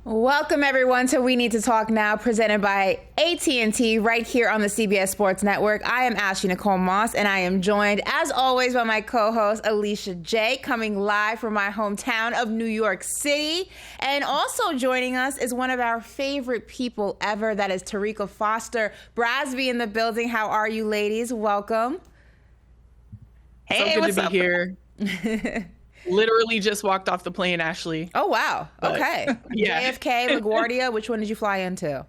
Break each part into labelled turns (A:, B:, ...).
A: Welcome everyone to We Need to Talk Now, presented by AT&T right here on the CBS Sports Network. I am Ashley Nicole Moss, and I am joined, as always, by my co-host Alicia Jay, coming live from my hometown of New York City. And also joining us is one of our favorite people ever. That is Terrika Foster-Brasby in the building. How are you, ladies? Welcome.
B: Hey, so good to be here. Literally just walked off the plane, Ashley.
A: Oh, wow. Okay.
B: Yeah.
A: JFK, LaGuardia, which one did you fly into?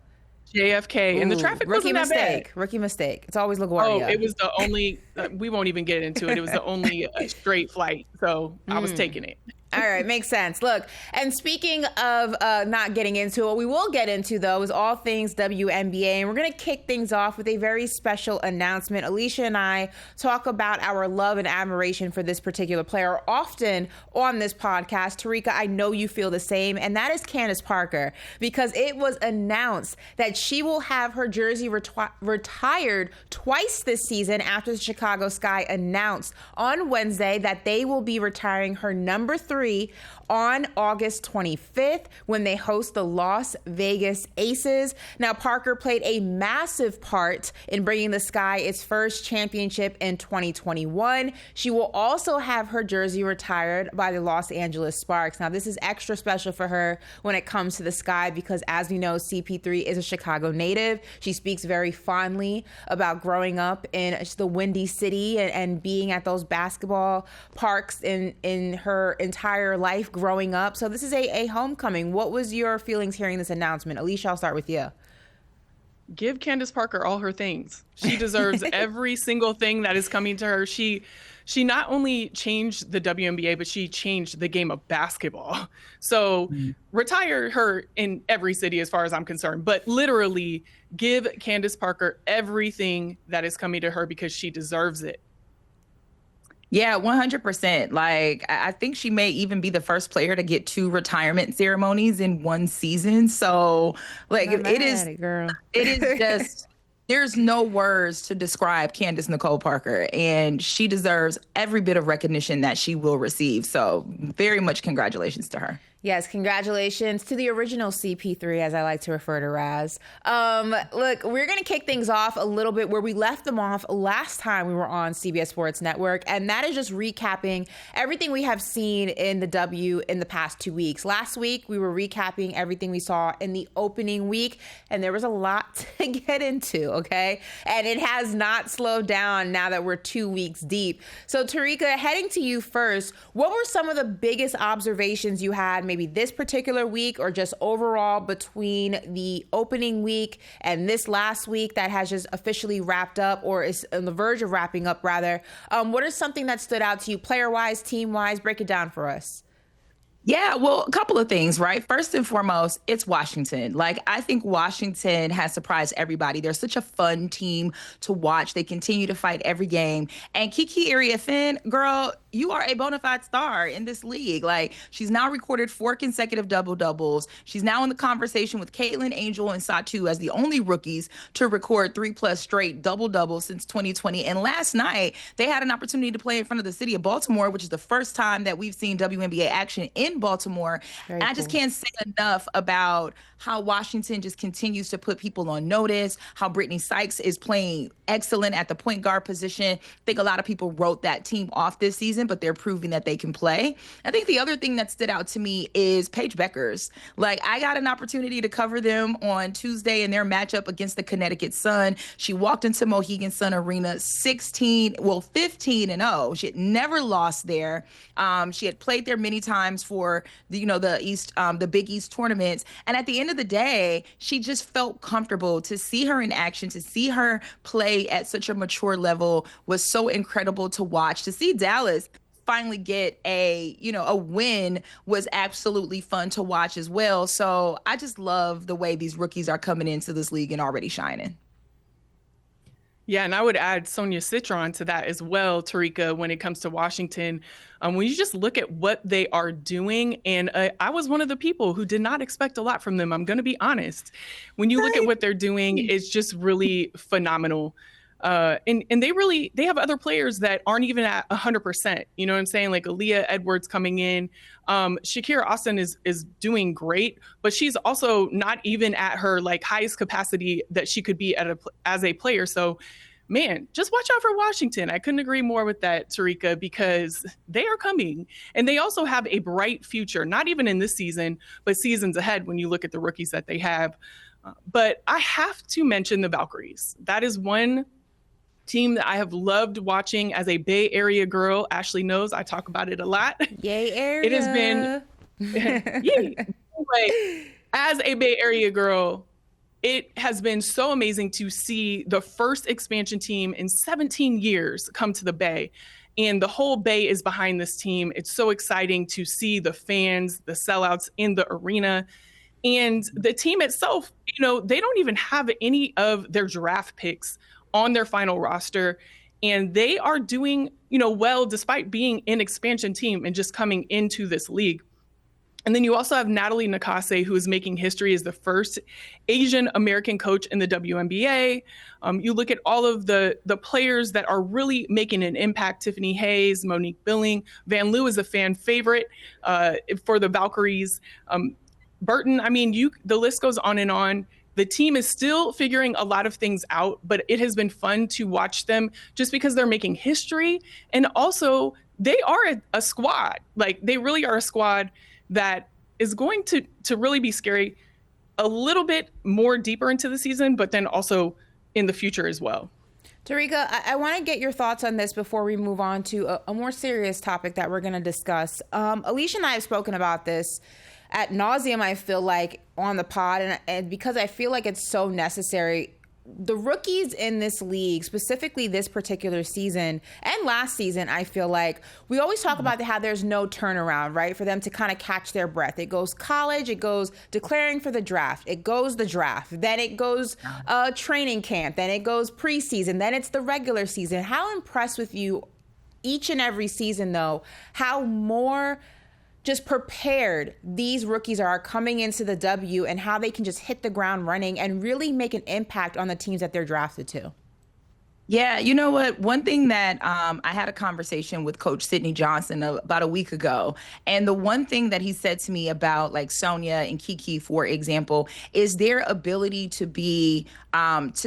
B: JFK. And the traffic wasn't that bad.
A: Rookie mistake. It's always LaGuardia.
B: Oh, it was the only, we won't even get into it. It was the only straight flight. So I was taking it.
A: All right, makes sense. Look, and speaking of not getting into it, what we will get into, though, is all things WNBA. And we're going to kick things off with a very special announcement. Alicia and I talk about our love and admiration for this particular player often on this podcast. Terrika, I know you feel the same, and that is Candace Parker, because it was announced that she will have her jersey retired twice this season after the Chicago Sky announced on Wednesday that they will be retiring her number 3 on August 25th when they host the Las Vegas Aces. Now, Parker played a massive part in bringing the Sky its first championship in 2021. She will also have her jersey retired by the Los Angeles Sparks. Now, this is extra special for her when it comes to the Sky because, as we know, CP3 is a Chicago native. She speaks very fondly about growing up in the Windy City and being at those basketball parks in her entire life growing up. So this is a homecoming. What was your feelings hearing this announcement? Alicia, I'll start with you.
B: Give Candace Parker all her things. She deserves every single thing that is coming to her. She not only changed the WNBA, but she changed the game of basketball. So retire her in every city as far as I'm concerned, but literally give Candace Parker everything that is coming to her because she deserves it.
C: Yeah, 100%. Like, I think she may even be the first player to get 2 retirement ceremonies in one season. So, like, it is just, there's no words to describe Candace Nicole Parker, and she deserves every bit of recognition that she will receive. So, very much congratulations to her.
A: Yes, congratulations to the original CP3, as I like to refer to Raz. Look, we're going to kick things off a little bit where we left them off last time we were on CBS Sports Network, and that is just recapping everything we have seen in the W in the past 2 weeks. Last week, we were recapping everything we saw in the opening week, and there was a lot to get into, okay? And it has not slowed down now that we're 2 weeks deep. So, Terrika, heading to you first, what were some of the biggest observations you had maybe this particular week or just overall between the opening week and this last week that has just officially wrapped up or is on the verge of wrapping up rather? What is something that stood out to you player-wise, team-wise? Break it down for us.
C: Yeah, well, a couple of things, right? First and foremost, it's Washington. Like, I think Washington has surprised everybody. They're such a fun team to watch. They continue to fight every game. And Kiki Iriafen, girl, you are a bona fide star in this league. Like, she's now recorded 4 consecutive double-doubles. She's now in the conversation with Caitlin, Angel, and Satu as the only rookies to record 3+ straight double-doubles since 2020. And last night, they had an opportunity to play in front of the city of Baltimore, which is the first time that we've seen WNBA action in Baltimore. And I just can't say enough about how Washington just continues to put people on notice, how Brittany Sykes is playing excellent at the point guard position. I think a lot of people wrote that team off this season, but they're proving that they can play. I think the other thing that stood out to me is Paige Beckers. Like, I got an opportunity to cover them on Tuesday in their matchup against the Connecticut Sun. She walked into Mohegan Sun Arena 15-0. She had never lost there. She had played there many times for the Big East tournaments. And at the end of the day, she just felt comfortable. To see her in action, to see her play at such a mature level was so incredible to watch. To see Dallas finally get a win was absolutely fun to watch as well. So I just love the way these rookies are coming into this league and already shining.
B: Yeah, and I would add Sonia Citron to that as well, Terrika, when it comes to Washington. When you just look at what they are doing, and I was one of the people who did not expect a lot from them. I'm going to be honest. When you look at what they're doing, it's just really phenomenal. And they have other players that aren't even at 100%. You know what I'm saying? Like Aaliyah Edwards coming in. Shakira Austin is doing great, but she's also not even at her like highest capacity that she could be as a player. So, man, just watch out for Washington. I couldn't agree more with that, Terrika, because they are coming. And they also have a bright future, not even in this season, but seasons ahead when you look at the rookies that they have. But I have to mention the Valkyries. That is one team that I have loved watching as a Bay Area girl. Ashley knows I talk about it a lot.
A: Yay, area.
B: It has been, yay. Anyway, as a Bay Area girl, it has been so amazing to see the first expansion team in 17 years come to the Bay. And the whole Bay is behind this team. It's so exciting to see the fans, the sellouts in the arena. And the team itself, you know, they don't even have any of their draft picks on their final roster. And they are doing, you know, well, despite being an expansion team and just coming into this league. And then you also have Natalie Nakase, who is making history as the first Asian American coach in the WNBA. You look at all of the players that are really making an impact. Tiffany Hayes, Monique Billing, Van Loo is a fan favorite for the Valkyries. Burton, I mean, the list goes on and on. The team is still figuring a lot of things out, but it has been fun to watch them just because they're making history. And also, they are a squad. Like, they really are a squad that is going to really be scary a little bit more deeper into the season, but then also in the future as well.
A: Terrika, I want to get your thoughts on this before we move on to a more serious topic that we're going to discuss. Alicia and I have spoken about this ad nauseum, I feel like, on the pod, and because I feel like it's so necessary. The rookies in this league, specifically this particular season and last season, I feel like we always talk about how there's no turnaround, right? For them to kind of catch their breath. It goes college, it goes declaring for the draft, it goes the draft, then it goes training camp, then it goes preseason, then it's the regular season. How impressed with you each and every season, though, how more just prepared these rookies are coming into the W and how they can just hit the ground running and really make an impact on the teams that they're drafted to.
C: Yeah, you know what? One thing that I had a conversation with Coach Sydney Johnson about a week ago, and the one thing that he said to me about like Sonia and Kiki, for example, is their ability to be,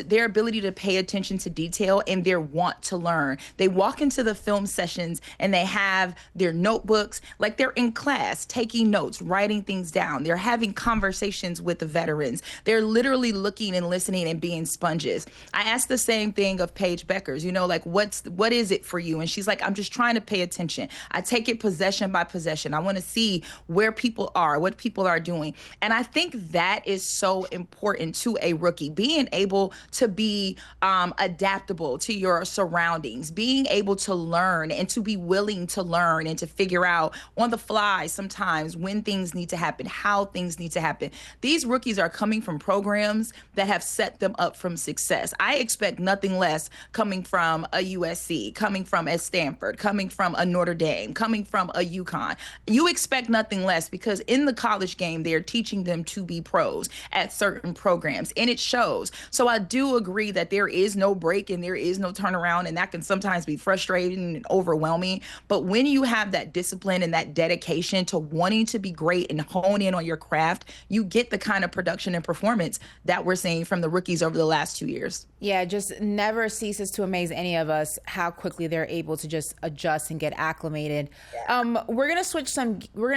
C: their ability to pay attention to detail and their want to learn. They walk into the film sessions and they have their notebooks, like they're in class, taking notes, writing things down. They're having conversations with the veterans. They're literally looking and listening and being sponges. I asked the same thing of Paige Beckers, you know, like what is it for you? And she's like, I'm just trying to pay attention. I take it possession by possession. I want to see where people are, what people are doing. And I think that is so important to a rookie, being able to be adaptable to your surroundings, being able to learn and to be willing to learn and to figure out on the fly sometimes when things need to happen, how things need to happen. These rookies are coming from programs that have set them up from success. I expect nothing less coming from a USC, coming from a Stanford, coming from a Notre Dame, coming from a UConn. You expect nothing less because in the college game, they're teaching them to be pros at certain programs, and it shows. So I do agree that there is no break and there is no turnaround, and that can sometimes be frustrating and overwhelming. But when you have that discipline and that dedication to wanting to be great and hone in on your craft, you get the kind of production and performance that we're seeing from the rookies over the last 2 years.
A: Yeah, just never ceases to amaze any of us how quickly they're able to just adjust and get acclimated. Yeah. We're gonna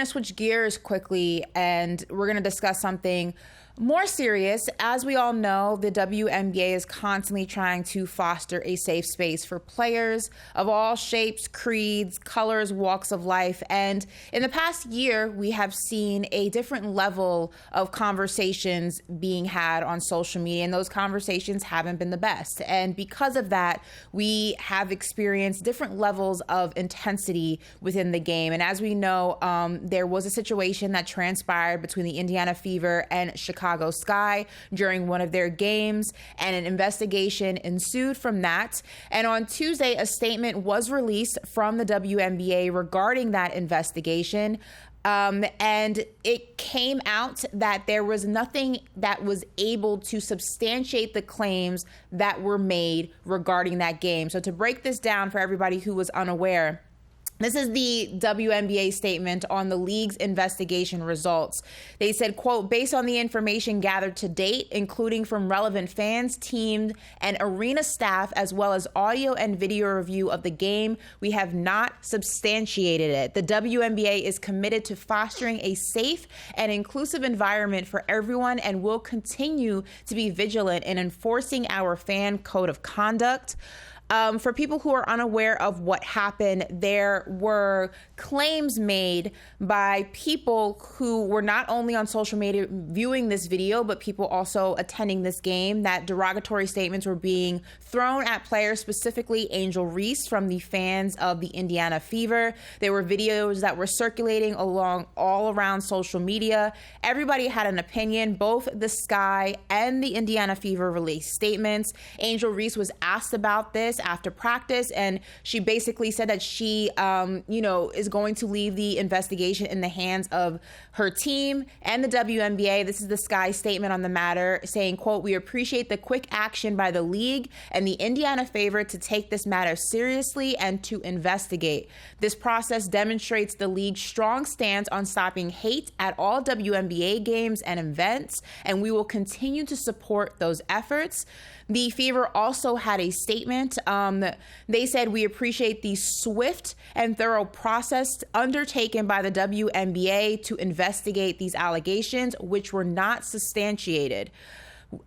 A: switch gears quickly, and we're gonna discuss something more serious. As we all know, the WNBA is constantly trying to foster a safe space for players of all shapes, creeds, colors, walks of life. And in the past year, we have seen a different level of conversations being had on social media, and those conversations haven't been the best. And because of that, we have experienced different levels of intensity within the game. And as we know, there was a situation that transpired between the Indiana Fever and Chicago Chicago Sky during one of their games, and an investigation ensued from that. And on Tuesday, a statement was released from the WNBA regarding that investigation. And it came out that there was nothing that was able to substantiate the claims that were made regarding that game. So to break this down for everybody who was unaware, this is the WNBA statement on the league's investigation results. They said, quote, based on the information gathered to date, including from relevant fans, team, and arena staff, as well as audio and video review of the game, we have not substantiated it. The WNBA is committed to fostering a safe and inclusive environment for everyone and will continue to be vigilant in enforcing our fan code of conduct. For people who are unaware of what happened, there were claims made by people who were not only on social media viewing this video, but people also attending this game, that derogatory statements were being thrown at players, specifically Angel Reese from the fans of the Indiana Fever. There were videos that were circulating all around social media. Everybody had an opinion. Both the Sky and the Indiana Fever released statements. Angel Reese was asked about this after practice, and she basically said that she, is going to leave the investigation in the hands of her team and the WNBA. This is the Sky statement on the matter, saying, quote, we appreciate the quick action by the league and the Indiana Fever to take this matter seriously and to investigate. This process demonstrates the league's strong stance on stopping hate at all WNBA games and events, and we will continue to support those efforts. The Fever also had a statement. They said, we appreciate the swift and thorough process undertaken by the WNBA to investigate these allegations, which were not substantiated.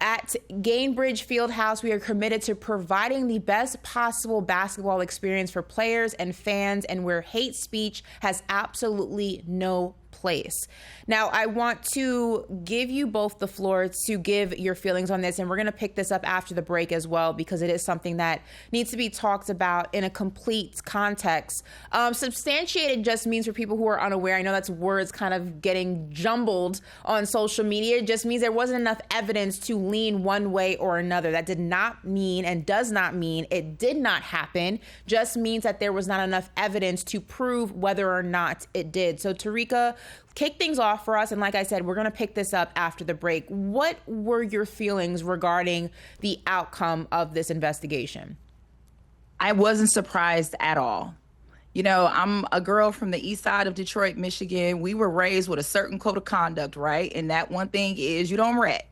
A: At Gainbridge Fieldhouse, we are committed to providing the best possible basketball experience for players and fans, and where hate speech has absolutely no place. Now, I want to give you both the floor to give your feelings on this, and we're going to pick this up after the break as well, because it is something that needs to be talked about in a complete context. Substantiated just means, for people who are unaware, I know that's words kind of getting jumbled on social media, it just means there wasn't enough evidence to lean one way or another. That did not mean and does not mean it did not happen, just means that there was not enough evidence to prove whether or not it did. So Terrika, kick things off for us. And like I said, we're going to pick this up after the break. What were your feelings regarding the outcome of this investigation?
C: I wasn't surprised at all. You know, I'm a girl from the east side of Detroit, Michigan. We were raised with a certain code of conduct, right? And that one thing is you don't rat.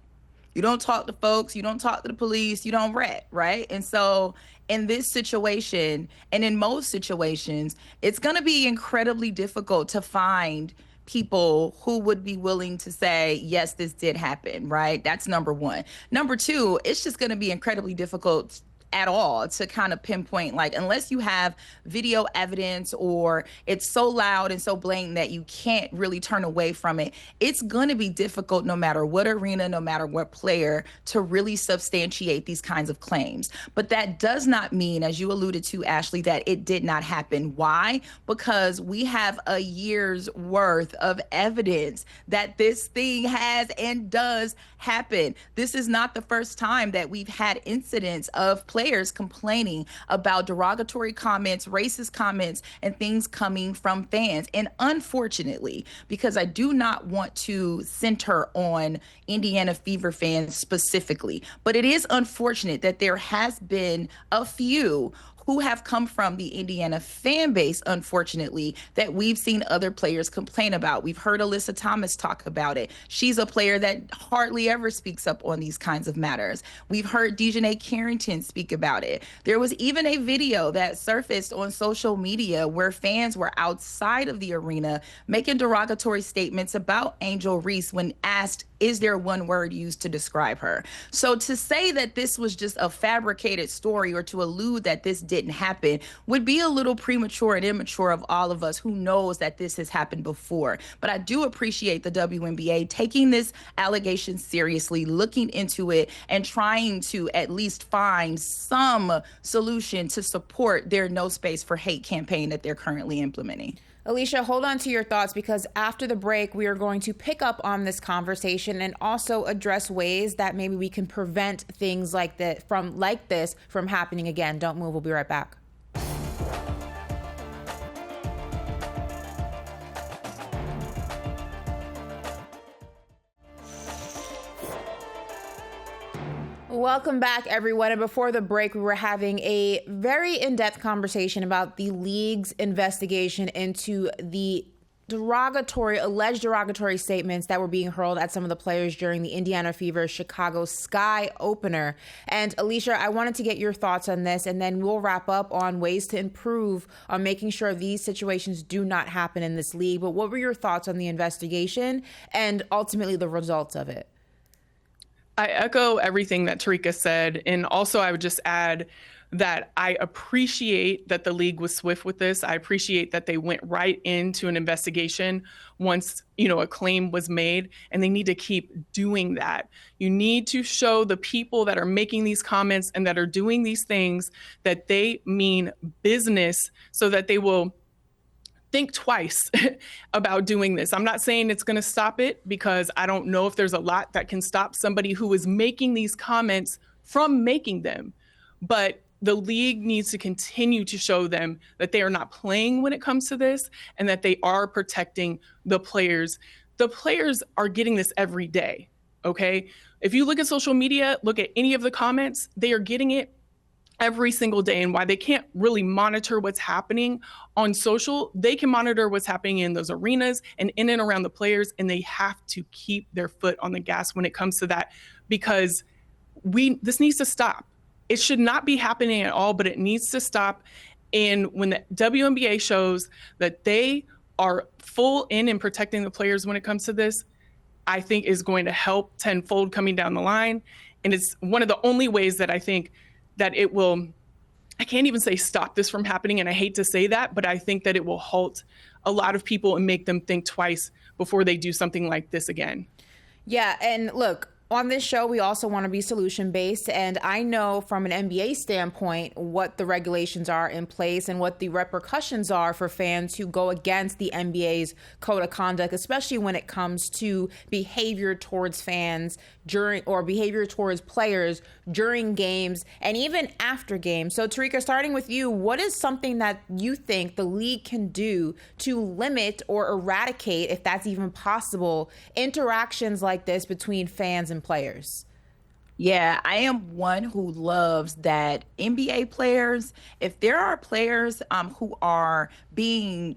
C: You don't talk to folks. You don't talk to the police. You don't rat, right? And so in this situation, and in most situations, it's going to be incredibly difficult to find people who would be willing to say, yes, this did happen, right? That's number one. Number two, it's just going to be incredibly difficult at all to kind of pinpoint, like, unless you have video evidence or it's so loud and so blatant that you can't really turn away from it, it's going to be difficult no matter what arena, no matter what player, to really substantiate these kinds of claims. But that does not mean, as you alluded to, Ashley, that it did not happen. Why? Because we have a year's worth of evidence that this thing has and does happen. This is not the first time that we've had incidents of players complaining about derogatory comments, racist comments, and things coming from fans. And unfortunately, because I do not want to center on Indiana Fever fans specifically, but it is unfortunate that there has been a few who have come from the Indiana fan base, unfortunately, that we've seen other players complain about. We've heard Alyssa Thomas talk about it. She's a player that hardly ever speaks up on these kinds of matters. We've heard Dejanay Carrington speak about it. There was even a video that surfaced on social media where fans were outside of the arena making derogatory statements about Angel Reese when asked, is there one word used to describe her? So to say that this was just a fabricated story, or to allude that this didn't happen, would be a little premature and immature of all of us who knows that this has happened before. But I do appreciate the WNBA taking this allegation seriously, looking into it, and trying to at least find some solution to support their No Space for Hate campaign that they're currently implementing.
A: Alicia, hold on to your thoughts, because after the break, we are going to pick up on this conversation and also address ways that maybe we can prevent things like this from happening again. Don't move. We'll be right back. Welcome back, everyone. And before the break, we were having a very in-depth conversation about the league's investigation into the alleged derogatory statements that were being hurled at some of the players during the Indiana Fever Chicago Sky opener. And Alicia, I wanted to get your thoughts on this, and then we'll wrap up on ways to improve on making sure these situations do not happen in this league. But what were your thoughts on the investigation and ultimately the results of it?
B: I echo everything that Terrika said. And also I would just add that I appreciate that the league was swift with this. I appreciate that they went right into an investigation once, a claim was made, and they need to keep doing that. You need to show the people that are making these comments and that are doing these things that they mean business, so that they will think twice about doing this. I'm not saying it's going to stop it, because I don't know if there's a lot that can stop somebody who is making these comments from making them. But the league needs to continue to show them that they are not playing when it comes to this, and that they are protecting the players. The players are getting this every day, okay? If you look at social media, look at any of the comments, they are getting it every single day. And why they can't really monitor what's happening on social, they can monitor what's happening in those arenas and in and around the players, and they have to keep their foot on the gas when it comes to that, because this needs to stop. It should not be happening at all, but it needs to stop. And when the WNBA shows that they are full in protecting the players when it comes to this, I think is going to help tenfold coming down the line. And it's one of the only ways that I think that it will, I can't even say stop this from happening, and I hate to say that, but I think that it will halt a lot of people and make them think twice before they do something like this again.
A: Yeah, and look, on this show, we also want to be solution-based, and I know from an NBA standpoint what the regulations are in place and what the repercussions are for fans who go against the NBA's code of conduct, especially when it comes to behavior towards fans behavior towards players during games and even after games. So, Terrika, starting with you, what is something that you think the league can do to limit or eradicate, if that's even possible, interactions like this between fans and players?
C: Yeah, I am one who loves that NBA players, if there are players who are being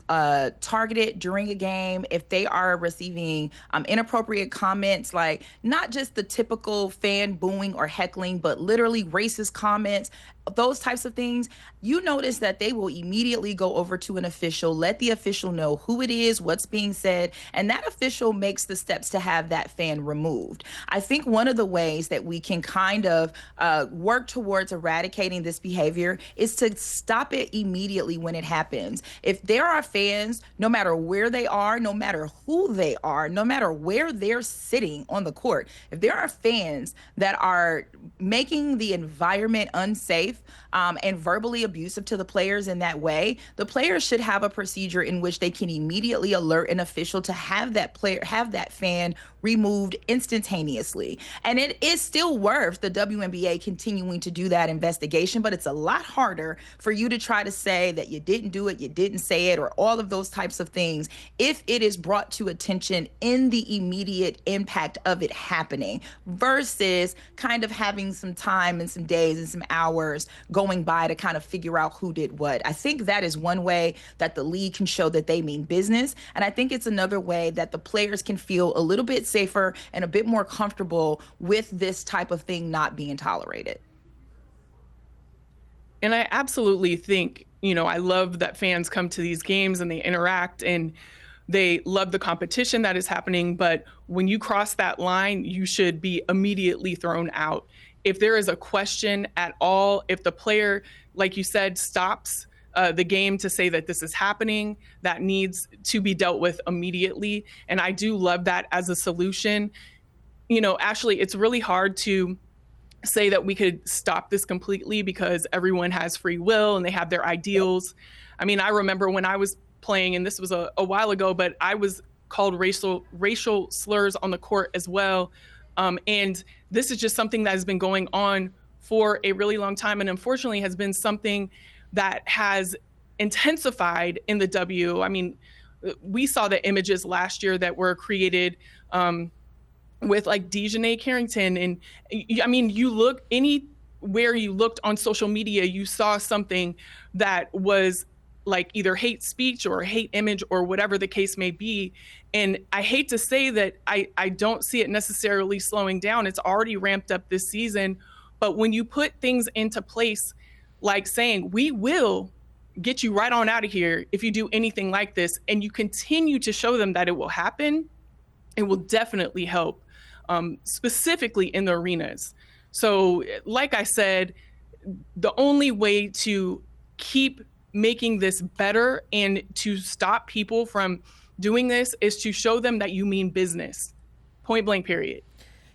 C: targeted during a game, if they are receiving inappropriate comments, like not just the typical fan booing or heckling, but literally racist comments, those types of things, you notice that they will immediately go over to an official, let the official know who it is, what's being said, and that official makes the steps to have that fan removed. I think one of the ways that we can kind of work towards eradicating this behavior is to stop it immediately when it happens. If there are fans, no matter where they are, no matter who they are, no matter where they're sitting on the court, if there are fans that are making the environment unsafe and verbally abusive to the players in that way, the players should have a procedure in which they can immediately alert an official to have that fan removed instantaneously. And it is still worth the WNBA continuing to do that investigation, but it's a lot harder for you to try to say that you didn't do it, you didn't say it, or all of those types of things if it is brought to attention in the immediate impact of it happening, versus kind of having some time and some days and some hours going by to kind of figure out who did what. I think that is one way that the league can show that they mean business. And I think it's another way that the players can feel a little bit safer and a bit more comfortable with this type of thing not being tolerated.
B: And I absolutely think, I love that fans come to these games and they interact and they love the competition that is happening. But when you cross that line, you should be immediately thrown out. If there is a question at all, if the player, like you said, stops the game to say that this is happening, that needs to be dealt with immediately. And I do love that as a solution. Ashley, it's really hard to say that we could stop this completely because everyone has free will and they have their ideals. I mean, I remember when I was playing, and this was a while ago, but I was called racial slurs on the court as well. And this is just something that has been going on for a really long time, and unfortunately has been something that has intensified in the W. I mean, we saw the images last year that were created with like Dejanay Carrington. And I mean, you look anywhere you looked on social media, you saw something that was like either hate speech or hate image or whatever the case may be. And I hate to say that I don't see it necessarily slowing down. It's already ramped up this season. But when you put things into place, like saying, we will get you right on out of here if you do anything like this, and you continue to show them that it will happen, it will definitely help, specifically in the arenas. So like I said, the only way to keep making this better and to stop people from doing this is to show them that you mean business, point blank, period.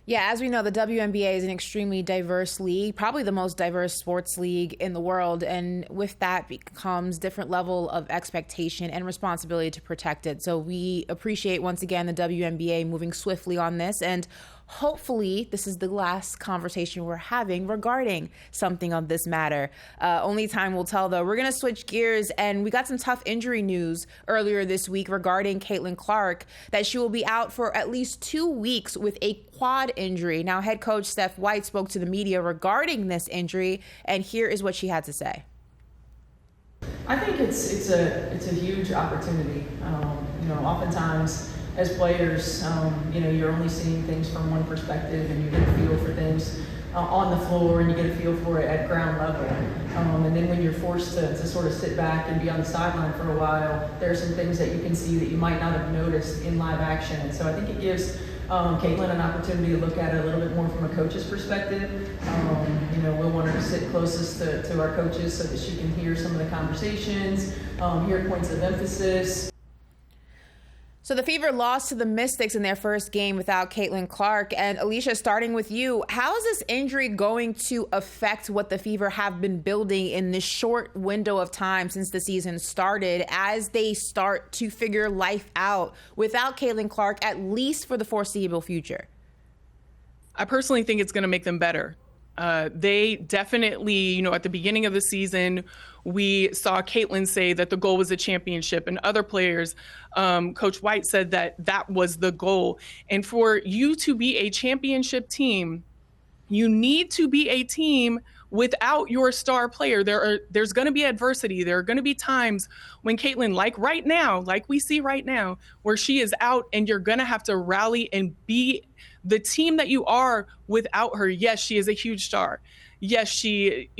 A: Yeah, as we know, the WNBA is an extremely diverse league, probably the most diverse sports league in the world. And with that becomes different level of expectation and responsibility to protect it. So we appreciate, once again, the WNBA moving swiftly on this. And hopefully this is the last conversation we're having regarding something of this matter. Only time will tell, though. We're going to switch gears, and we got some tough injury news earlier this week regarding Caitlin Clark, that she will be out for at least 2 weeks with a quad injury. Now, head coach Steph White spoke to the media regarding this injury, and here is what she had to say.
D: I think it's a huge opportunity. Oftentimes as players, you're only seeing things from one perspective, and you get a feel for things on the floor, and you get a feel for it at ground level. And then when you're forced to sort of sit back and be on the sideline for a while, there are some things that you can see that you might not have noticed in live action. And so I think it gives Caitlin an opportunity to look at it a little bit more from a coach's perspective. We'll want her to sit closest to our coaches so that she can hear some of the conversations, hear points of emphasis.
A: So the Fever lost to the Mystics in their first game without Caitlin Clark. And Alicia, starting with you, how is this injury going to affect what the Fever have been building in this short window of time since the season started, as they start to figure life out without Caitlin Clark, at least for the foreseeable future?
B: I personally think it's going to make them better. They definitely, at the beginning of the season, we saw Caitlin say that the goal was a championship, and other players, Coach White said that was the goal. And for you to be a championship team, you need to be a team without your star player. There's going to be adversity. There are going to be times when Caitlin, like right now, like we see right now, where she is out, and you're going to have to rally and be the team that you are without her. Yes, she is a huge star. Yes, she,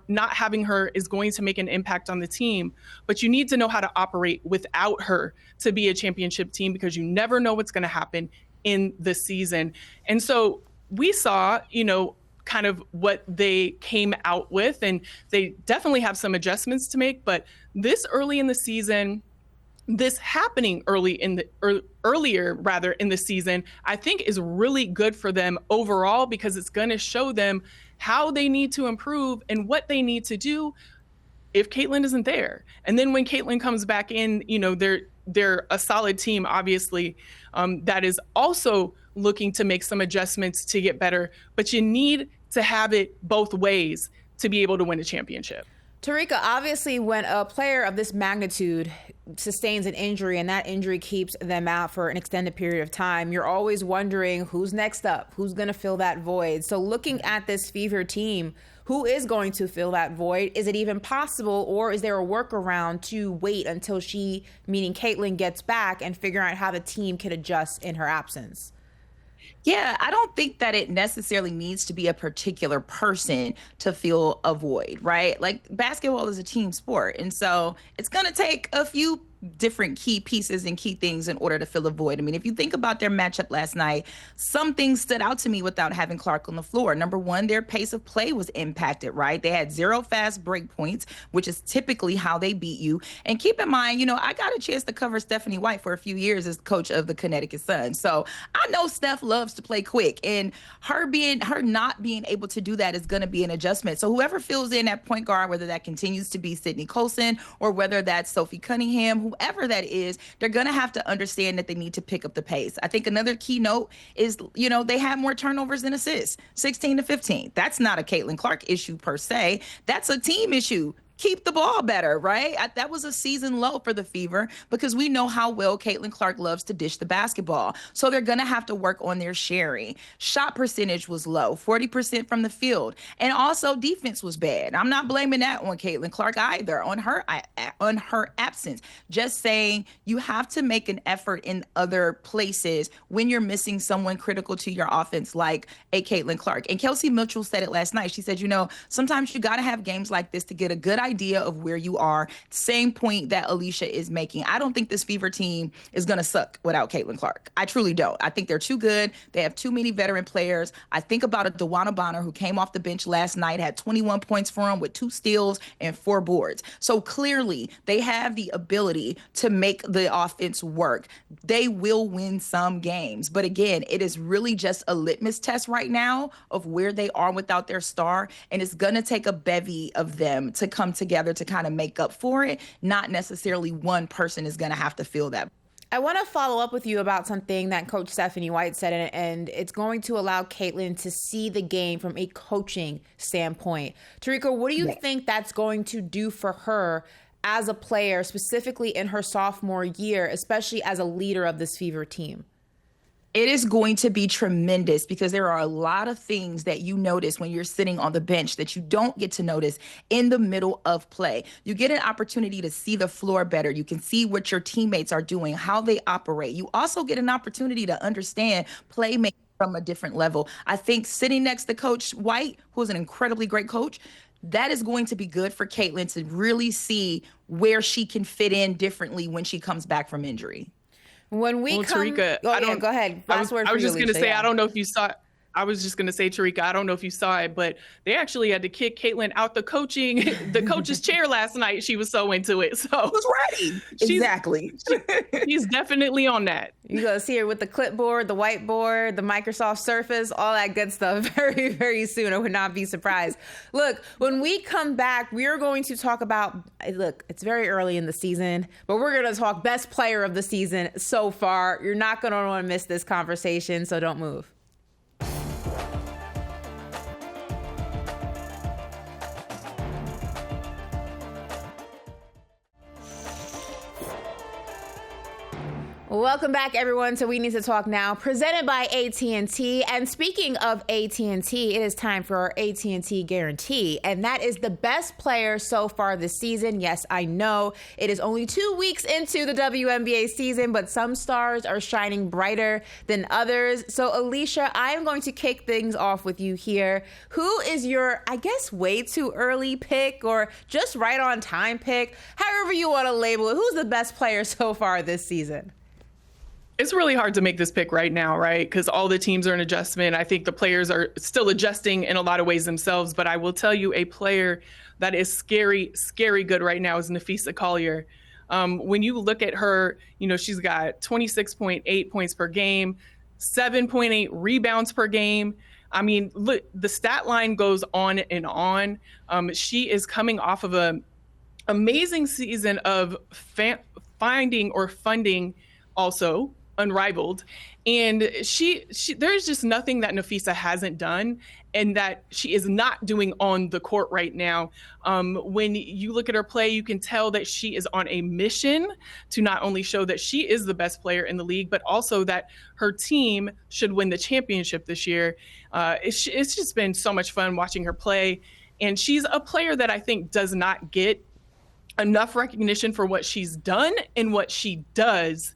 B: not having her is going to make an impact on the team, but you need to know how to operate without her to be a championship team, because you never know what's going to happen in the season. And so we saw, kind of what they came out with, and they definitely have some adjustments to make, but this early in the season, this happening earlier in the season, I think is really good for them overall, because it's going to show them how they need to improve and what they need to do if Caitlin isn't there. And then when Caitlin comes back in, they're a solid team, obviously, that is also looking to make some adjustments to get better. But you need to have it both ways to be able to win a championship.
A: Terrika, obviously, when a player of this magnitude sustains an injury and that injury keeps them out for an extended period of time, you're always wondering who's next up, who's going to fill that void. So looking at this Fever team, who is going to fill that void? Is it even possible, or is there a workaround to wait until she, meaning Caitlin, gets back and figure out how the team can adjust in her absence?
C: Yeah, I don't think that it necessarily needs to be a particular person to fill a void, right? Like, basketball is a team sport. And so it's going to take a few different key pieces and key things in order to fill a void. I mean, if you think about their matchup last night, some things stood out to me without having Clark on the floor. Number one, their pace of play was impacted, right? They had 0 fast break points, which is typically how they beat you. And keep in mind, I got a chance to cover Stephanie White for a few years as coach of the Connecticut Sun. So I know Steph loves loves to play quick, and her not being able to do that is going to be an adjustment. So whoever fills in at point guard, whether that continues to be Sydney Colson or whether that's Sophie Cunningham, whoever that is, they're going to have to understand that they need to pick up the pace. I think another key note is, they have more turnovers than assists, 16 to 15. That's not a Caitlin Clark issue per se. That's a team issue. Keep the ball better, right? That was a season low for the Fever because we know how well Caitlin Clark loves to dish the basketball. So they're going to have to work on their sharing. Shot percentage was low, 40% from the field. And also defense was bad. I'm not blaming that on Caitlin Clark either, on her absence. Just saying you have to make an effort in other places when you're missing someone critical to your offense like a Caitlin Clark. And Kelsey Mitchell said it last night. She said, sometimes you got to have games like this to get a good idea of where you are. Same point that Alicia is making. I don't think this Fever team is going to suck without Caitlin Clark. I truly don't. I think they're too good. They have too many veteran players. I think about a DeWanna Bonner who came off the bench last night, had 21 points for him with 2 steals and 4 boards. So clearly they have the ability to make the offense work. They will win some games. But again, it is really just a litmus test right now of where they are without their star. And it's going to take a bevy of them to come together to kind of make up for it. Not necessarily one person is going to have to feel that.
A: I want to follow up with you about something that Coach Stephanie White said, and it's going to allow Caitlin to see the game from a coaching standpoint. Terrika, what do you think that's going to do for her as a player, specifically in her sophomore year, especially as a leader of this Fever team?
C: It is going to be tremendous because there are a lot of things that you notice when you're sitting on the bench that you don't get to notice in the middle of play. You get an opportunity to see the floor better. You can see what your teammates are doing, how they operate. You also get an opportunity to understand playmaking from a different level. I think sitting next to Coach White, who's an incredibly great coach, that is going to be good for Caitlin to really see where she can fit in differently when she comes back from injury.
A: When we
B: Terrika,
A: go ahead.
B: I was just going to say, I don't know if you saw it. I was just going to say, Terrika, I don't know if you saw it, but they actually had to kick Caitlin out the coach's chair last night. She was so into it. So
C: that's right. Exactly.
B: She's definitely on that.
A: You go see her with the clipboard, the whiteboard, the Microsoft Surface, all that good stuff very, very soon. I would not be surprised. Look, when we come back, we are going to talk about, it's very early in the season, but we're going to talk best player of the season so far. You're not going to want to miss this conversation, so don't move. Welcome back, everyone, to We Need to Talk Now, presented by AT&T. And speaking of AT&T, it is time for our AT&T guarantee, and that is the best player so far this season. Yes, I know it is only 2 weeks into the WNBA season, but some stars are shining brighter than others. So, Alicia, I am going to kick things off with you here. Who is your, I guess, way too early pick or just right on time pick? However you want to label it. Who's the best player so far this season?
B: It's really hard to make this pick right now, right? Because all the teams are in adjustment. I think the players are still adjusting in a lot of ways themselves. But I will tell you, a player that is scary, scary good right now is Napheesa Collier. When you look at her, she's got 26.8 points per game, 7.8 rebounds per game. I mean, look, the stat line goes on and on. She is coming off of an amazing season of finding or funding also unrivaled. And she there's just nothing that Napheesa hasn't done and that she is not doing on the court right now. When you look at her play, you can tell that she is on a mission to not only show that she is the best player in the league, but also that her team should win the championship this year. It's just been so much fun watching her play. And she's a player that I think does not get enough recognition for what she's done and what she does.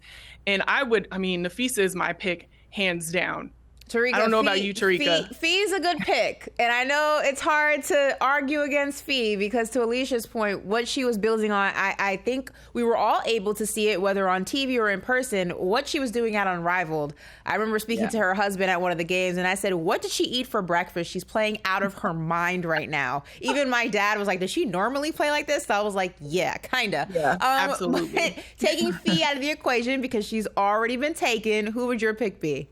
B: And Napheesa is my pick, hands down.
A: Terrika,
B: I don't know about you, Terrika.
A: Fee's a good pick. And I know it's hard to argue against Fee because, to Alicia's point, what she was building on, I think we were all able to see it, whether on TV or in person, what she was doing at Unrivaled. I remember speaking to her husband at one of the games, and I said, what did she eat for breakfast? She's playing out of her mind right now. Even my dad was like, does she normally play like this? So I was like, yeah, kind of.
C: Yeah,
A: absolutely. Taking Fee out of the equation because she's already been taken, who would your pick be?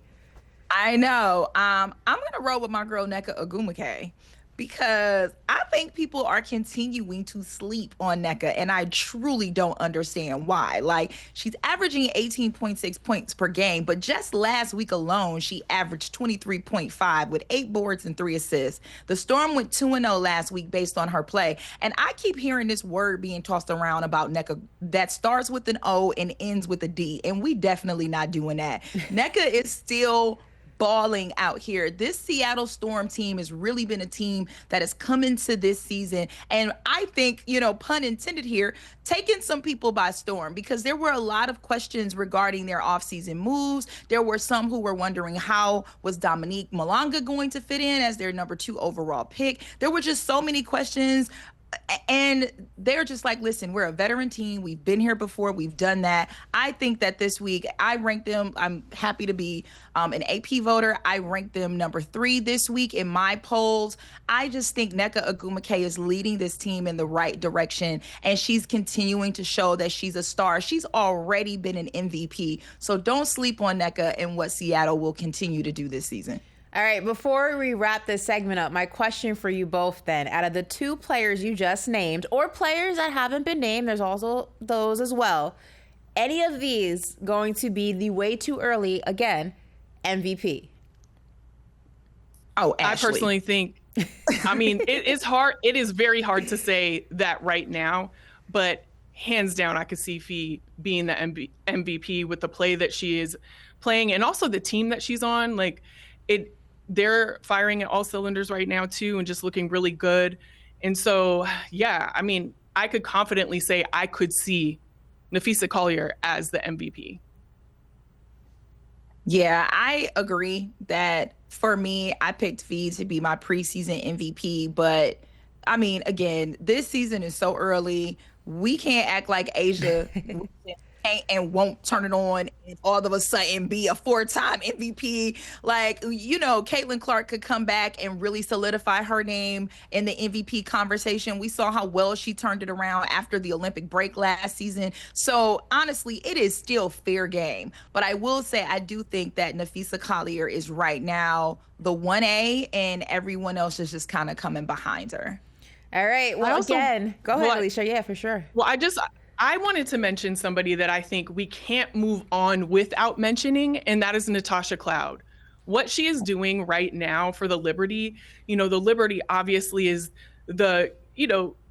C: I know. I'm gonna roll with my girl Nneka Ogwumike because I think people are continuing to sleep on Nneka, and I truly don't understand why. Like, she's averaging 18.6 points per game, but just last week alone, she averaged 23.5 with 8 boards and 3 assists. The Storm went 2-0 last week based on her play, and I keep hearing this word being tossed around about Nneka that starts with an O and ends with a D, and we definitely not doing that. Nneka is still balling out here. This Seattle Storm team has really been a team that has come into this season, and I think, pun intended here, taking some people by storm, because there were a lot of questions regarding their offseason moves. There were some who were wondering how was Dominique Malonga going to fit in as their number 2 overall pick. There were just so many questions. And they're just like, listen, we're a veteran team. We've been here before. We've done that. I think that this week I ranked them. I'm happy to be an AP voter. I ranked them number 3 this week in my polls. I just think Nneka Ogwumike is leading this team in the right direction, and she's continuing to show that she's a star. She's already been an MVP. So don't sleep on Nneka and what Seattle will continue to do this season.
A: All right, before we wrap this segment up, my question for you both then, out of the 2 players you just named, or players that haven't been named, there's also those as well, any of these going to be the way too early, again, MVP?
C: Oh, Ashley.
B: I personally think, it's hard. It is very hard to say that right now, but hands down, I could see Fee being the MVP with the play that she is playing and also the team that she's on. They're firing at all cylinders right now too, and just looking really good. And so, yeah, I could confidently say I could see Napheesa Collier as the MVP.
C: Yeah, I agree that for me, I picked Fee to be my preseason MVP. But again, this season is so early. We can't act like Asia and won't turn it on and all of a sudden be a 4-time MVP. Caitlin Clark could come back and really solidify her name in the MVP conversation. We saw how well she turned it around after the Olympic break last season. So honestly, it is still fair game. But I will say, I do think that Napheesa Collier is right now the 1A, and everyone else is just kind of coming behind her.
A: All right. Well, go ahead, Alicia. Yeah, for sure.
B: Well, I wanted to mention somebody that I think we can't move on without mentioning, and that is Natasha Cloud. What she is doing right now for the Liberty, the Liberty obviously is the,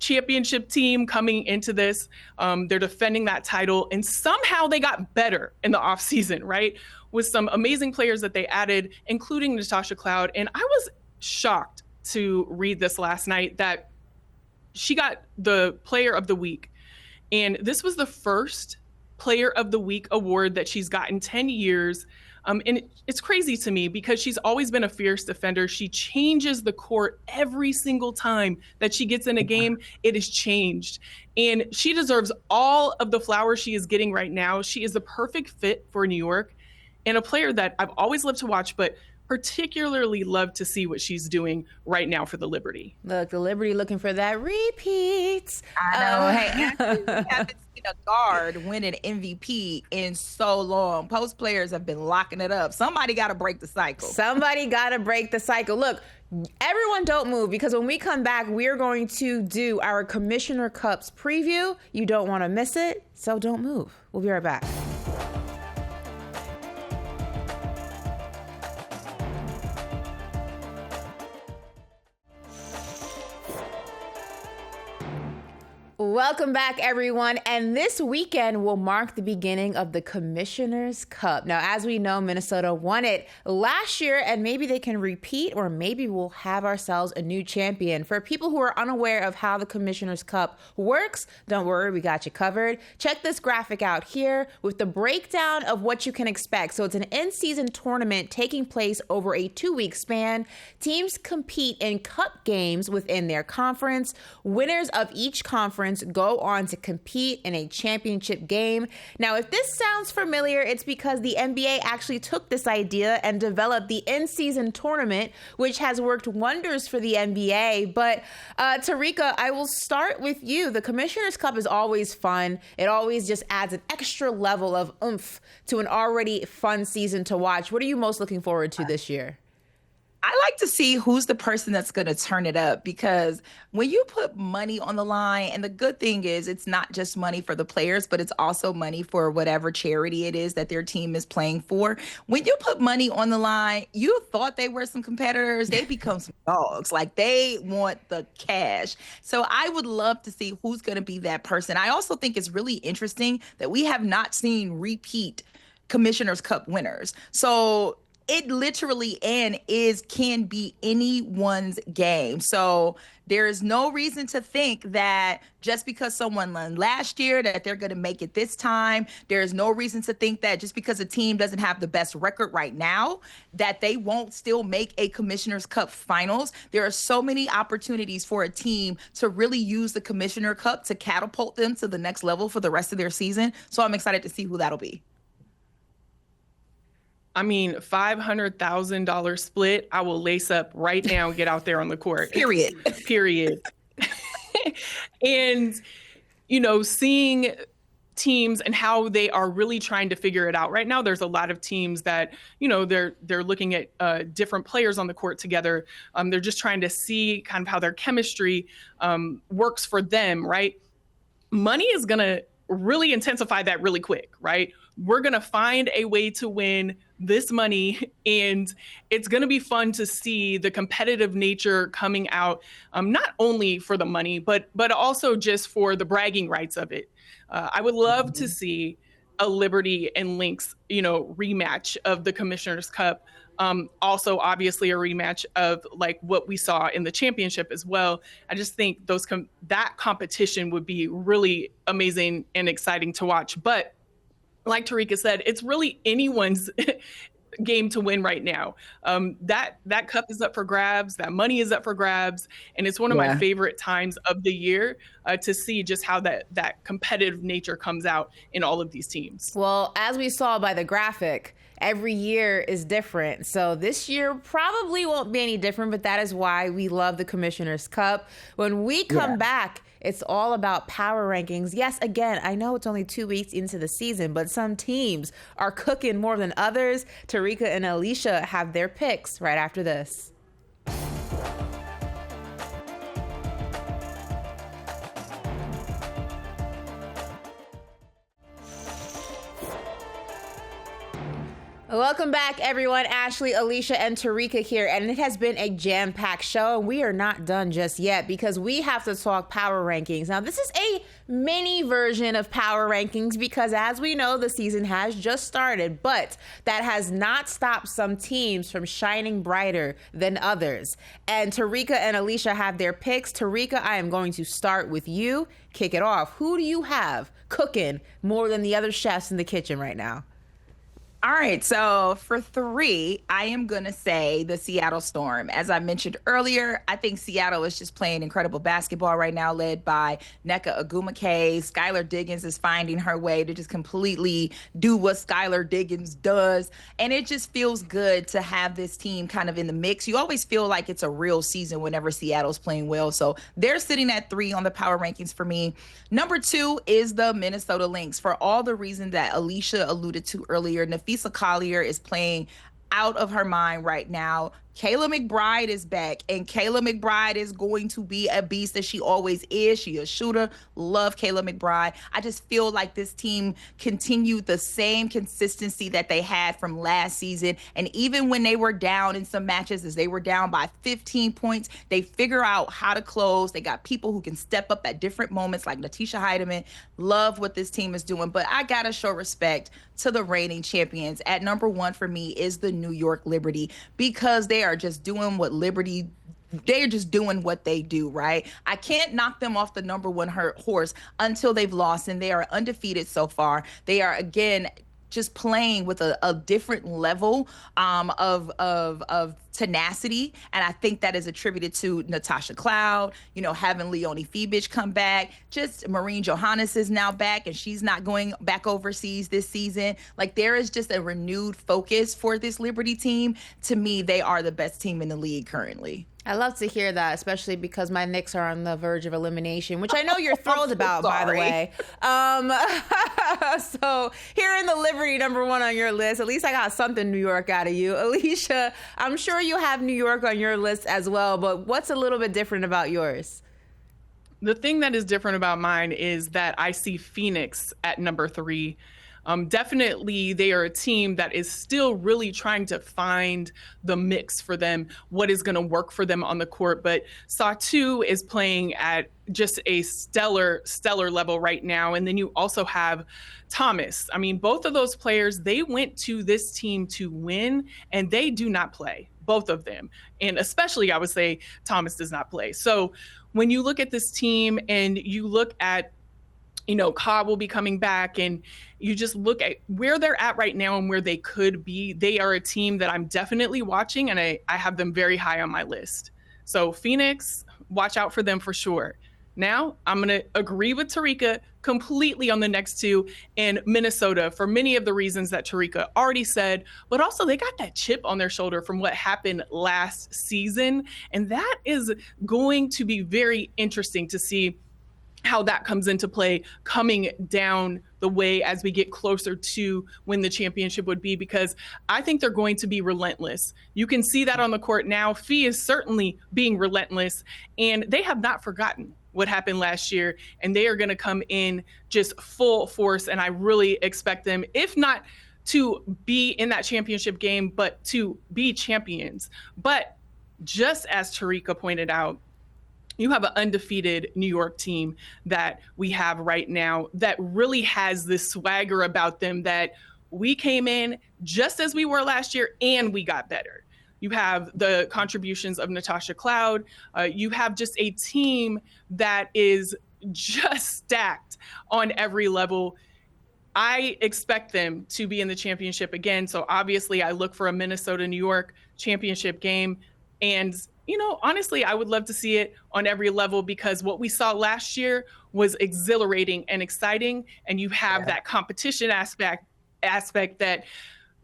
B: championship team coming into this. They're defending that title, and somehow they got better in the offseason, right? With some amazing players that they added, including Natasha Cloud. And I was shocked to read this last night that she got the Player of the Week. And this was the first Player of the Week award that she's gotten 10 years. And it's crazy to me because she's always been a fierce defender. She changes the court every single time that she gets in a game. It is changed. And she deserves all of the flowers she is getting right now. She is the perfect fit for New York and a player that I've always loved to watch, but particularly love to see what she's doing right now for the Liberty.
A: Look, the Liberty looking for that repeat.
C: I know. Hey, we haven't seen a guard win an MVP in so long. Post players have been locking it up. Somebody got to break the cycle. Look, everyone don't move, because when we come back, we're going to do our Commissioner Cups preview. You don't want to miss it, so don't move. We'll be right back. Welcome back, everyone. And this weekend will mark the beginning of the Commissioner's Cup. Now, as we know, Minnesota won it last year, and maybe they can repeat, or maybe we'll have ourselves a new champion. For people who are unaware of how the Commissioner's Cup works, don't worry, we got you covered. Check this graphic out here with the breakdown of what you can expect. So it's an in-season tournament taking place over a 2-week span. Teams compete in cup games within their conference. Winners of each conference
A: returns go on to compete in a championship game. Now, if this sounds familiar, it's because the NBA actually took this idea and developed the in-season tournament, which has worked wonders for the NBA. But Terrika, I will start with you. The Commissioner's Cup is always fun. It always just adds an extra level of oomph to an already fun season to watch. What are you most looking forward to this year?
C: I like to see who's the person that's going to turn it up, because when you put money on the line, and the good thing is it's not just money for the players, but it's also money for whatever charity it is that their team is playing for. When you put money on the line, you thought they were some competitors. They become some dogs. Like, they want the cash. So I would love to see who's going to be that person. I also think it's really interesting that we have not seen repeat Commissioner's Cup winners. So it literally can be anyone's game. So there is no reason to think that just because someone won last year that they're going to make it this time. There is no reason to think that just because a team doesn't have the best record right now that they won't still make a Commissioner's Cup finals. There are so many opportunities for a team to really use the Commissioner Cup to catapult them to the next level for the rest of their season. So I'm excited to see who that'll be.
B: I mean, $500,000 split, I will lace up right now and get out there on the court.
C: Period.
B: And, you know, seeing teams and how they are really trying to figure it out right now. There's a lot of teams that, you know, they're looking at different players on the court together. They're just trying to see kind of how their chemistry works for them, right? Money is going to really intensify that really quick, right? We're going to find a way to win this money, and it's going to be fun to see the competitive nature coming out, not only for the money, but also just for the bragging rights of it. I would love to see a Liberty and Lynx, you know, rematch of the Commissioner's Cup. Also, obviously, a rematch of like what we saw in the championship as well. I just think that competition would be really amazing and exciting to watch. But like Terrika said, it's really anyone's game to win right now. That cup is up for grabs. That money is up for grabs. And it's one of my favorite times of the year to see just how that competitive nature comes out in all of these teams.
A: Well, as we saw by the graphic, every year is different. So this year probably won't be any different, but that is why we love the Commissioner's Cup. When we come back, it's all about power rankings. Yes, again, I know it's only 2 weeks into the season, but some teams are cooking more than others. Terrika and Alicia have their picks right after this. Welcome back, everyone. Ashley, Alicia, and Terrika here, and it has been a jam-packed show, and we are not done just yet because we have to talk power rankings. Now, this is a mini version of power rankings because, as we know, the season has just started, but that has not stopped some teams from shining brighter than others. And Terrika and Alicia have their picks. Terrika, I am going to start with you. Kick it off. Who do you have cooking more than the other chefs in the kitchen right now?
C: All right, so for 3, I am going to say the Seattle Storm. As I mentioned earlier, I think Seattle is just playing incredible basketball right now, led by Nneka Ogwumike. Skylar Diggins is finding her way to just completely do what Skylar Diggins does. And it just feels good to have this team kind of in the mix. You always feel like it's a real season whenever Seattle's playing well. So they're sitting at 3 on the power rankings for me. Number 2 is the Minnesota Lynx. For all the reasons that Alicia alluded to earlier, Napheesa Collier is playing out of her mind right now. Kayla McBride is back, and Kayla McBride is going to be a beast that she always is. She a shooter. Love Kayla McBride. I just feel like this team continued the same consistency that they had from last season. And even when they were down in some matches, as they were down by 15 points, they figure out how to close. They got people who can step up at different moments like Natisha Heideman. Love what this team is doing. But I got to show respect to the reigning champions. At number 1 for me is the New York Liberty, because they are just doing what Liberty, they're just doing what they do, right? I can't knock them off the number 1 horse until they've lost, and they are undefeated so far. They are, again, just playing with a different level of tenacity. And I think that is attributed to Natasha Cloud, having Leonie Fibich come back. Just Maureen Johannes is now back, and she's not going back overseas this season. Like, there is just a renewed focus for this Liberty team. To me, they are the best team in the league currently.
A: I love to hear that, especially because my Knicks are on the verge of elimination, which I know you're thrilled about, by the way. So here in the Liberty number one on your list, at least I got something New York out of you. Alicia, I'm sure you have New York on your list as well, but what's a little bit different about yours?
B: The thing that is different about mine is that I see Phoenix at number 3. Definitely, they are a team that is still really trying to find the mix for them, what is going to work for them on the court. But Satu is playing at just a stellar level right now. And then you also have Thomas. I mean, both of those players, they went to this team to win, and they do not play, both of them. And especially, I would say, Thomas does not play. So when you look at this team and you look at, Cobb will be coming back, and you just look at where they're at right now and where they could be. They are a team that I'm definitely watching, and I have them very high on my list. So Phoenix, watch out for them for sure. Now, I'm going to agree with Terrika completely on the next 2, in Minnesota for many of the reasons that Terrika already said, but also they got that chip on their shoulder from what happened last season, and that is going to be very interesting to see how that comes into play coming down the way as we get closer to when the championship would be, because I think they're going to be relentless. You can see that on the court now. Fee is certainly being relentless, and they have not forgotten what happened last year, and they are going to come in just full force. And I really expect them, if not to be in that championship game, but to be champions. But just as Terrika pointed out, you have an undefeated New York team that we have right now that really has this swagger about them that we came in just as we were last year and we got better. You have the contributions of Natasha Cloud. You have just a team that is just stacked on every level. I expect them to be in the championship again. So obviously I look for a Minnesota-New York championship game. And honestly, I would love to see it on every level, because what we saw last year was exhilarating and exciting. And you have that competition aspect that,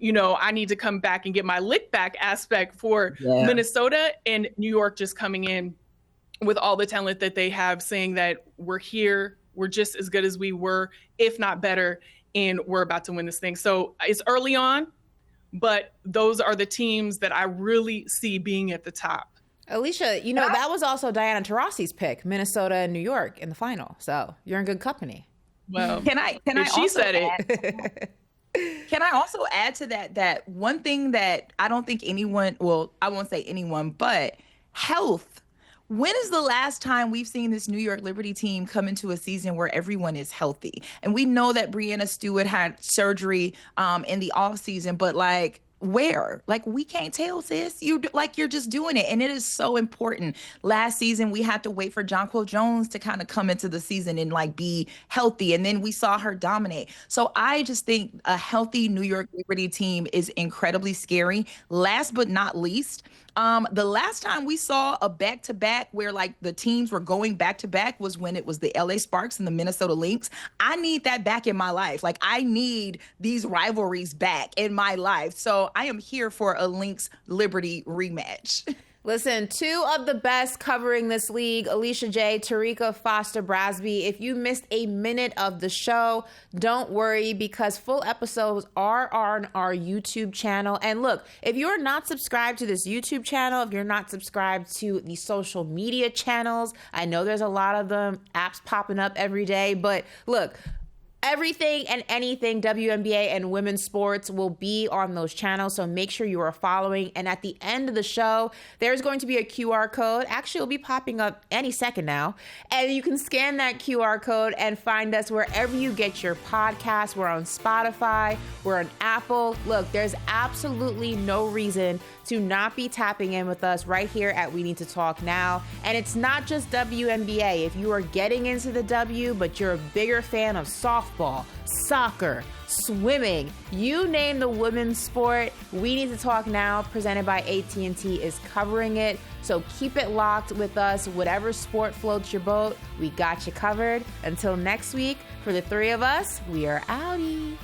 B: I need to come back and get my lick back aspect for Minnesota, and New York just coming in with all the talent that they have, saying that we're here, we're just as good as we were, if not better, and we're about to win this thing. So it's early on, but those are the teams that I really see being at the top.
A: Alicia, that was also Diana Taurasi's pick, Minnesota and New York in the final. So you're in good company.
B: Well,
C: can I
B: she
C: also
B: said it.
C: Can I also add to that one thing that I don't think anyone, well, I won't say anyone, but health. When is the last time we've seen this New York Liberty team come into a season where everyone is healthy? And we know that Breanna Stewart had surgery in the off season, but where? We can't tell, sis. You're just doing it. And it is so important. Last season, we had to wait for Jonquel Jones to kind of come into the season and be healthy. And then we saw her dominate. So I just think a healthy New York Liberty team is incredibly scary. Last but not least, the last time we saw a back-to-back where the teams were going back-to-back was when it was the LA Sparks and the Minnesota Lynx. I need that back in my life. I need these rivalries back in my life. So I am here for a Lynx Liberty rematch.
A: Listen, 2 of the best covering this league, Alicia Jay, Terrika Foster-Brasby. If you missed a minute of the show, don't worry, because full episodes are on our YouTube channel. And look, if you're not subscribed to this YouTube channel, if you're not subscribed to the social media channels, I know there's a lot of them, apps popping up every day, but look, everything and anything WNBA and women's sports will be on those channels, so make sure you are following. And at the end of the show, there's going to be a QR code. Actually, it'll be popping up any second now. And you can scan that QR code and find us wherever you get your podcasts. We're on Spotify. We're on Apple. Look, there's absolutely no reason to not be tapping in with us right here at We Need to Talk Now. And it's not just WNBA. If you are getting into the W, but you're a bigger fan of softball, softball, soccer, swimming, you name the women's sport. We Need to Talk Now, presented by AT&T, is covering it. So keep it locked with us. Whatever sport floats your boat, we got you covered. Until next week, for the three of us, we are outie.